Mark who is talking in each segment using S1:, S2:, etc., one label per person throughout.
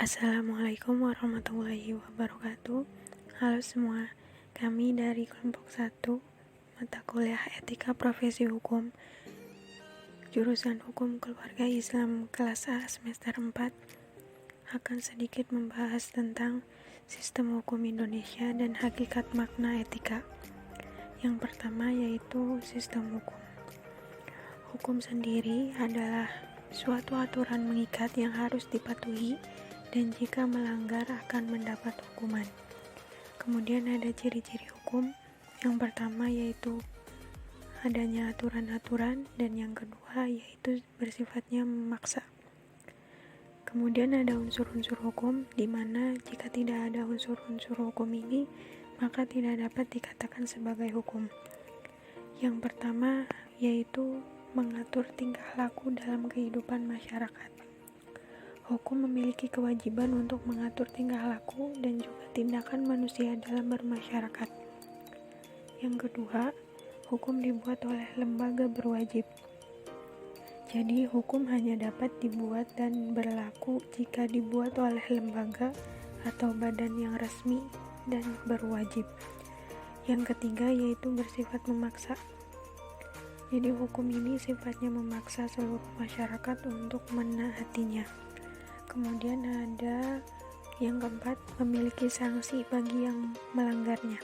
S1: Assalamualaikum warahmatullahi wabarakatuh. Halo semua, kami dari kelompok 1 mata kuliah Etika Profesi Hukum jurusan Hukum Keluarga Islam kelas A semester 4 akan sedikit membahas tentang sistem hukum Indonesia dan hakikat makna etika. Yang pertama yaitu sistem hukum. Hukum sendiri adalah suatu aturan mengikat yang harus dipatuhi dan jika melanggar akan mendapat hukuman. Kemudian ada ciri-ciri hukum. Yang pertama yaitu adanya aturan-aturan dan yang kedua yaitu bersifatnya memaksa. Kemudian ada unsur-unsur hukum di mana jika tidak ada unsur-unsur hukum ini maka tidak dapat dikatakan sebagai hukum. Yang pertama yaitu mengatur tingkah laku dalam kehidupan masyarakat. Hukum memiliki kewajiban untuk mengatur tingkah laku dan juga tindakan manusia dalam bermasyarakat. Yang kedua, hukum dibuat oleh lembaga berwajib. Jadi, hukum hanya dapat dibuat dan berlaku jika dibuat oleh lembaga atau badan yang resmi dan berwajib. Yang ketiga yaitu bersifat memaksa. Jadi, hukum ini sifatnya memaksa seluruh masyarakat untuk menaatinya. Kemudian ada yang keempat, memiliki sanksi bagi yang melanggarnya,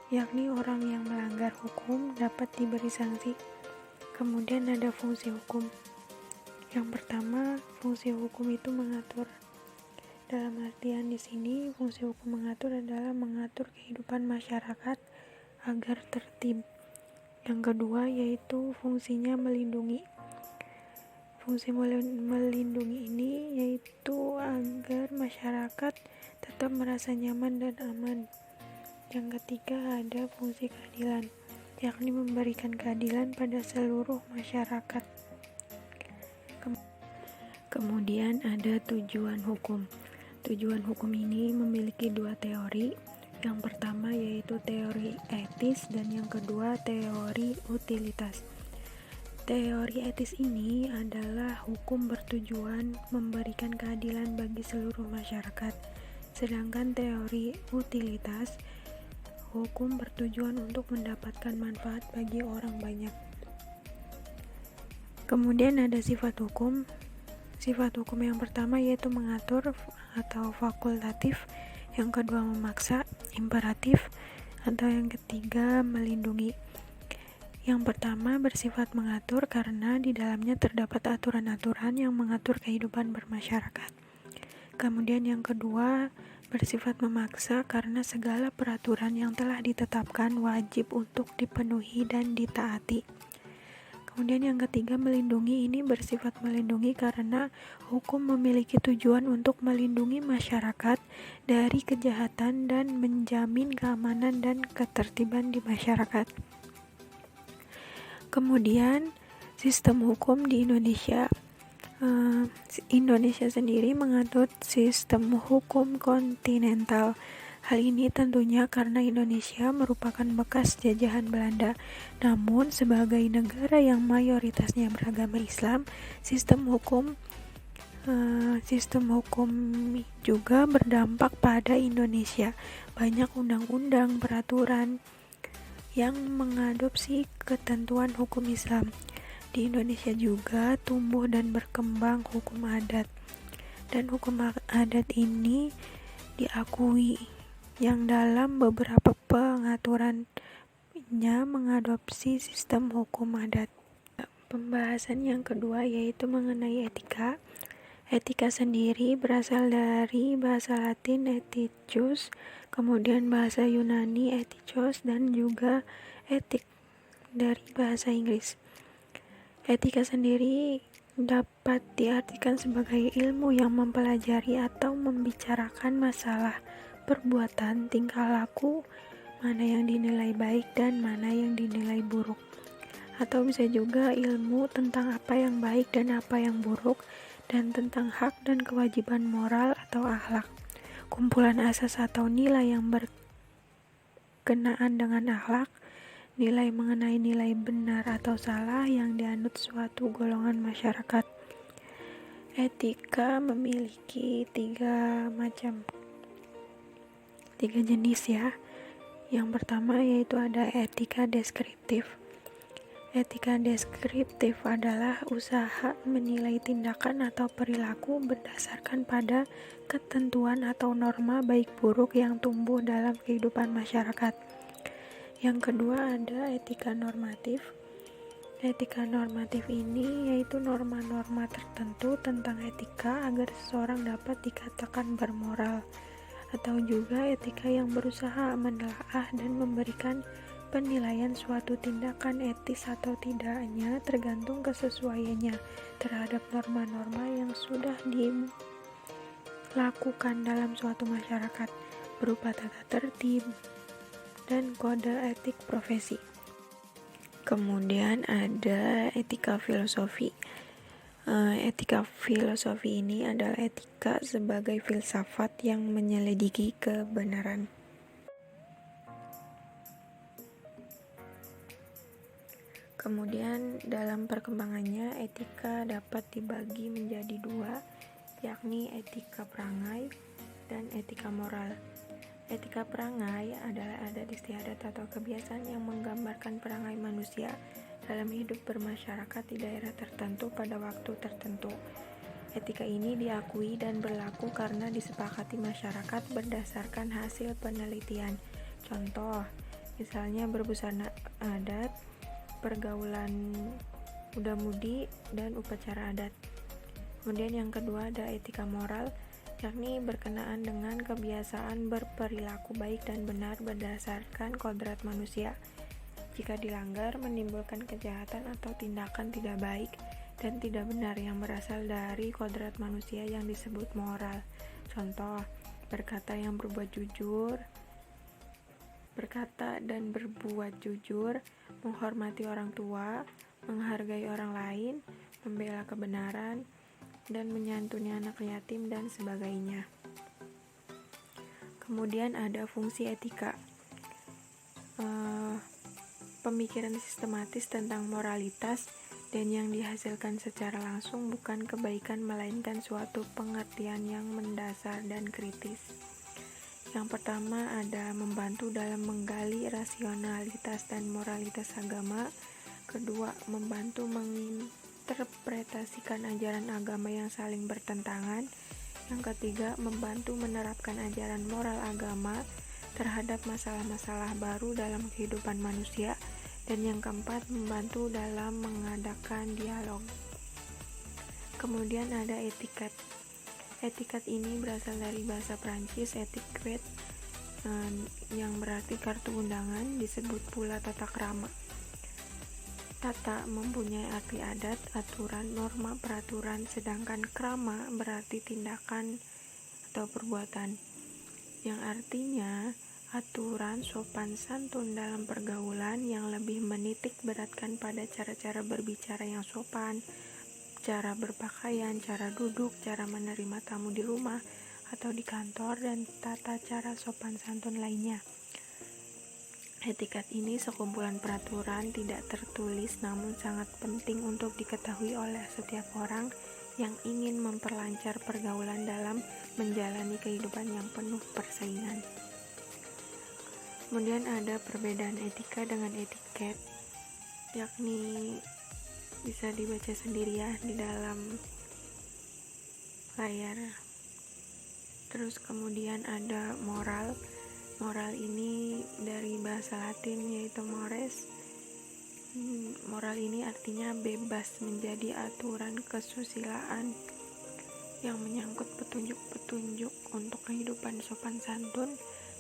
S1: yakni orang yang melanggar hukum dapat diberi sanksi. Kemudian ada fungsi hukum. Yang pertama, fungsi hukum itu mengatur. Dalam artian di sini, fungsi hukum mengatur adalah mengatur kehidupan masyarakat agar tertib. Yang kedua yaitu fungsinya melindungi. Fungsi melindungi ini yaitu agar masyarakat tetap merasa nyaman dan aman. Yang ketiga ada fungsi keadilan, yakni memberikan keadilan pada seluruh masyarakat. Kemudian ada tujuan hukum. Tujuan hukum ini memiliki dua teori. Yang pertama yaitu teori etis dan yang kedua teori utilitas. Teori etis ini adalah hukum bertujuan memberikan keadilan bagi seluruh masyarakat. Sedangkan teori utilitas, hukum bertujuan untuk mendapatkan manfaat bagi orang banyak. Kemudian ada sifat hukum. Sifat hukum yang pertama yaitu mengatur atau fakultatif, yang kedua memaksa, imperatif, atau yang ketiga melindungi. Yang pertama bersifat mengatur karena di dalamnya terdapat aturan-aturan yang mengatur kehidupan bermasyarakat. Kemudian yang kedua bersifat memaksa karena segala peraturan yang telah ditetapkan wajib untuk dipenuhi dan ditaati. Kemudian yang ketiga melindungi, ini bersifat melindungi karena hukum memiliki tujuan untuk melindungi masyarakat dari kejahatan dan menjamin keamanan dan ketertiban di masyarakat. Kemudian sistem hukum di Indonesia. Indonesia sendiri mengatur sistem hukum kontinental. Hal ini tentunya karena Indonesia merupakan bekas jajahan Belanda. Namun sebagai negara yang mayoritasnya beragama Islam, sistem hukum juga berdampak pada Indonesia. Banyak undang-undang, peraturan yang mengadopsi ketentuan hukum Islam. Di Indonesia juga tumbuh dan berkembang hukum adat. Dan hukum adat ini diakui yang dalam beberapa pengaturannya mengadopsi sistem hukum adat. Pembahasan yang kedua yaitu mengenai etika. Etika sendiri berasal dari bahasa Latin ethicus, kemudian bahasa Yunani ethikos, dan juga etik dari bahasa Inggris. Etika sendiri dapat diartikan sebagai ilmu yang mempelajari atau membicarakan masalah perbuatan, tingkah laku, mana yang dinilai baik dan mana yang dinilai buruk. Atau bisa juga ilmu tentang apa yang baik dan apa yang buruk, dan tentang hak dan kewajiban moral atau akhlak. Kumpulan asas atau nilai yang berkenaan dengan akhlak, nilai mengenai nilai benar atau salah yang dianut suatu golongan masyarakat. Etika memiliki tiga jenis ya. Yang pertama yaitu ada etika deskriptif. Etika deskriptif adalah usaha menilai tindakan atau perilaku berdasarkan pada ketentuan atau norma baik buruk yang tumbuh dalam kehidupan masyarakat. Yang kedua ada etika normatif. Etika normatif ini yaitu norma-norma tertentu tentang etika agar seseorang dapat dikatakan bermoral, atau juga etika yang berusaha menelaah dan memberikan penilaian suatu tindakan etis atau tidaknya tergantung kesesuaiannya terhadap norma-norma yang sudah dilakukan dalam suatu masyarakat berupa tata tertib dan kode etik profesi. Kemudian ada etika filosofi. Etika filosofi ini adalah etika sebagai filsafat yang menyelidiki kebenaran. Kemudian dalam perkembangannya etika dapat dibagi menjadi dua, yakni etika perangai dan etika moral. Etika perangai adalah adat istiadat atau kebiasaan yang menggambarkan perangai manusia dalam hidup bermasyarakat di daerah tertentu pada waktu tertentu. Etika ini diakui dan berlaku karena disepakati masyarakat berdasarkan hasil penelitian. Contoh, misalnya berbusana adat, pergaulan muda-mudi, dan upacara adat. Kemudian yang kedua ada etika moral, yakni berkenaan dengan kebiasaan berperilaku baik dan benar berdasarkan kodrat manusia. Jika dilanggar, menimbulkan kejahatan atau tindakan tidak baik dan tidak benar yang berasal dari kodrat manusia yang disebut moral. Contoh, berkata dan berbuat jujur, menghormati orang tua, menghargai orang lain, membela kebenaran, dan menyantuni anak yatim dan sebagainya. Kemudian ada fungsi etika, pemikiran sistematis tentang moralitas dan yang dihasilkan secara langsung bukan kebaikan melainkan suatu pengertian yang mendasar dan kritis. Yang pertama ada membantu dalam menggali rasionalitas dan moralitas agama. Kedua, membantu menginterpretasikan ajaran agama yang saling bertentangan. Yang ketiga, membantu menerapkan ajaran moral agama terhadap masalah-masalah baru dalam kehidupan manusia. Dan yang keempat, membantu dalam mengadakan dialog. Kemudian ada etiket. Etiket ini berasal dari bahasa Prancis etiquette, yang berarti kartu undangan, disebut pula tata krama. Tata mempunyai arti adat, aturan, norma, peraturan, sedangkan krama berarti tindakan atau perbuatan, yang artinya aturan sopan santun dalam pergaulan yang lebih menitik beratkan pada cara-cara berbicara yang sopan, cara berpakaian, cara duduk, cara menerima tamu di rumah atau di kantor, dan tata cara sopan santun lainnya. Etiket ini sekumpulan peraturan tidak tertulis namun sangat penting untuk diketahui oleh setiap orang yang ingin memperlancar pergaulan dalam menjalani kehidupan yang penuh persaingan. Kemudian ada perbedaan etika dengan etiket, yakni bisa dibaca sendiri ya di dalam layar. Terus kemudian ada moral. Moral ini dari bahasa Latin yaitu mores. Moral ini artinya bebas, menjadi aturan kesusilaan yang menyangkut petunjuk-petunjuk untuk kehidupan sopan santun,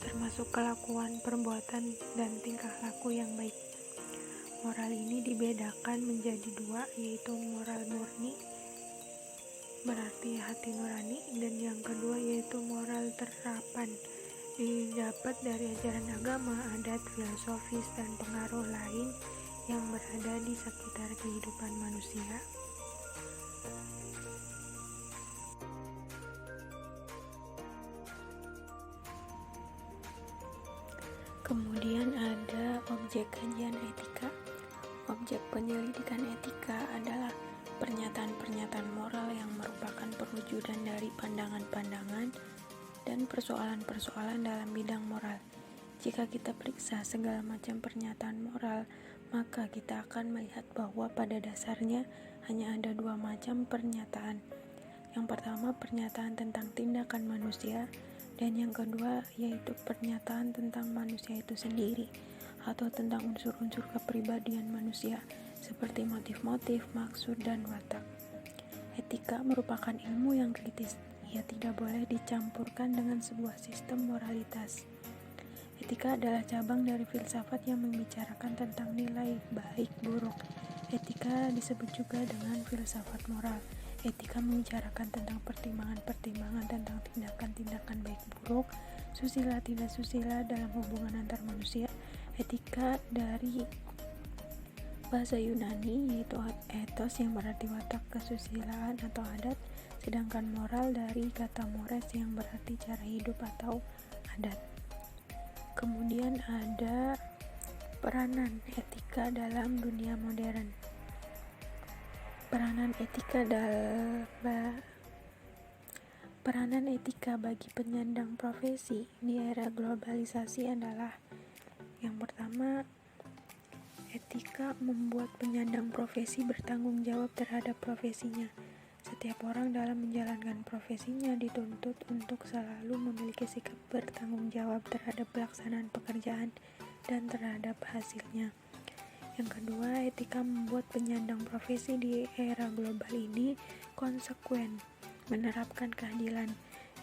S1: termasuk kelakuan, perbuatan, dan tingkah laku yang baik. Moral ini dibedakan menjadi dua, yaitu moral murni, berarti hati nurani, dan yang kedua yaitu moral terapan, didapat dari ajaran agama, adat, filosofis, dan pengaruh lain yang berada di sekitar kehidupan manusia. Kemudian ada objek kajian etika. Objek penyelidikan etika adalah pernyataan-pernyataan moral yang merupakan perwujudan dari pandangan-pandangan dan persoalan-persoalan dalam bidang moral. Jika kita periksa segala macam pernyataan moral, maka kita akan melihat bahwa pada dasarnya hanya ada dua macam pernyataan. Yang pertama, pernyataan tentang tindakan manusia, dan yang kedua yaitu pernyataan tentang manusia itu sendiri, atau tentang unsur-unsur kepribadian manusia seperti motif-motif, maksud, dan watak. Etika merupakan ilmu yang kritis. Ia tidak boleh dicampurkan dengan sebuah sistem moralitas. Etika adalah cabang dari filsafat yang membicarakan tentang nilai baik buruk. Etika disebut juga dengan filsafat moral. Etika membicarakan tentang pertimbangan-pertimbangan tentang tindakan-tindakan baik buruk, susila tidak susila dalam hubungan antar manusia. Etika dari bahasa Yunani yaitu ethos yang berarti watak, kesusilaan atau adat, sedangkan moral dari kata mores yang berarti cara hidup atau adat. Kemudian ada peranan etika dalam dunia modern. Peranan etika bagi penyandang profesi di era globalisasi adalah: yang pertama, etika membuat penyandang profesi bertanggung jawab terhadap profesinya. Setiap orang dalam menjalankan profesinya dituntut untuk selalu memiliki sikap bertanggung jawab terhadap pelaksanaan pekerjaan dan terhadap hasilnya. Yang kedua, etika membuat penyandang profesi di era global ini konsekuen menerapkan keadilan.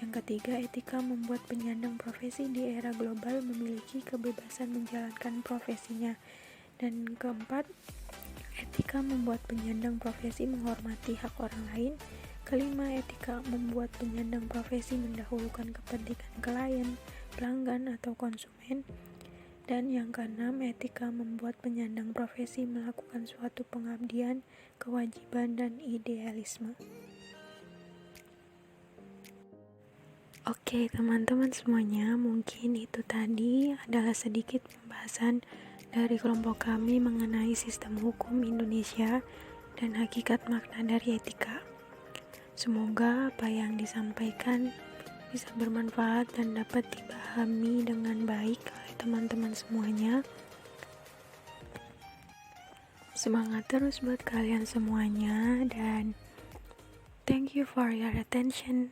S1: Yang ketiga, etika membuat penyandang profesi di era global memiliki kebebasan menjalankan profesinya. Dan keempat, etika membuat penyandang profesi menghormati hak orang lain. Kelima, etika membuat penyandang profesi mendahulukan kepentingan klien, pelanggan, atau konsumen. Dan yang keenam, etika membuat penyandang profesi melakukan suatu pengabdian, kewajiban, dan idealisme. Oke teman-teman semuanya, mungkin itu tadi adalah sedikit pembahasan dari kelompok kami mengenai sistem hukum Indonesia dan hakikat makna dari etika. Semoga apa yang disampaikan bisa bermanfaat dan dapat dipahami dengan baik oleh teman-teman semuanya. Semangat terus buat kalian semuanya, dan thank you for your attention.